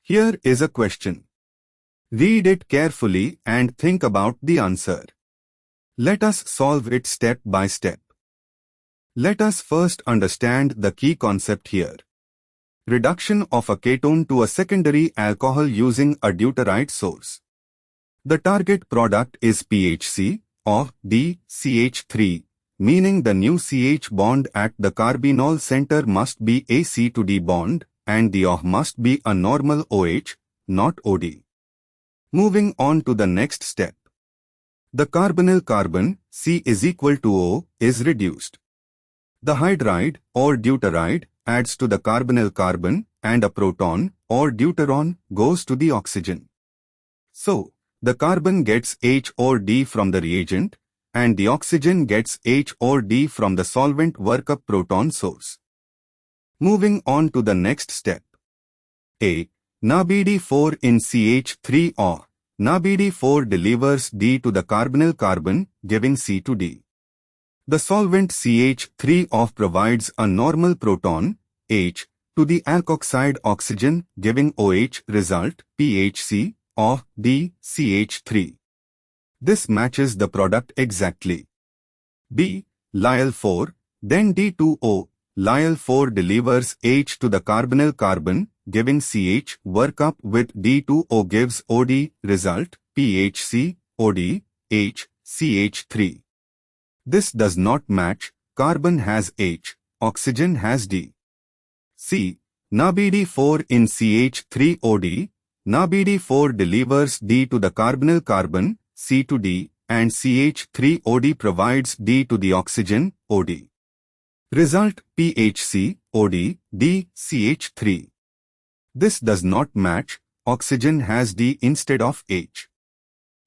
Here is a question. Read it carefully and think about the answer. Let us solve it step by step. Let us first understand the key concept here. Reduction of a ketone to a secondary alcohol using a deuteride source. The target product is PHC or DCH3, meaning the new CH bond at the carbinol center must be a C to D bond and the OH must be a normal OH, not OD. Moving on to the next step. The carbonyl carbon C is equal to O is reduced. The hydride or deuteride adds to the carbonyl carbon and a proton or deuteron goes to the oxygen. So, the carbon gets H or D from the reagent and the oxygen gets H or D from the solvent workup proton source. Moving on to the next step. A. NaBD4 in CH3O. NaBD4 delivers D to the carbonyl carbon, giving C to D. The solvent CH3O provides a normal proton, H, to the alkoxide oxygen, giving OH result, PHC, of DCH3. This matches the product exactly. B. Lyl4, then D2O. Lyl4 delivers H to the carbonyl carbon, giving CH, workup with D2O gives OD, result, PHC, OD, H, CH3. This does not match, carbon has H, oxygen has D. C. NaBD4 in CH3OD. NaBD4 delivers D to the carbonyl carbon, C to D, and CH3OD provides D to the oxygen, OD. Result, PHC, OD, D, CH3. This does not match, oxygen has D instead of H.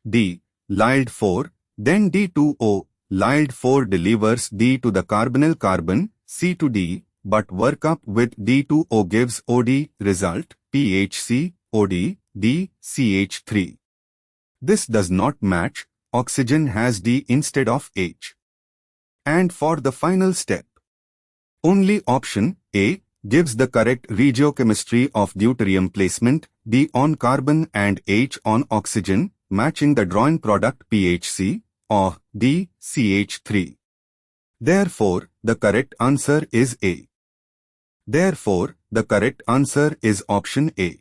D. Lyl4, then D2O. Lyl4 delivers D to the carbonyl carbon, C to D, but workup with D2O gives OD, result, PHC, OD, D, CH3. This does not match, oxygen has D instead of H. And for the final step, only option A gives the correct regiochemistry of deuterium placement, D on carbon and H on oxygen, matching the drawn product PHC, or DCH3. Therefore, the correct answer is A. Therefore, the correct answer is option A.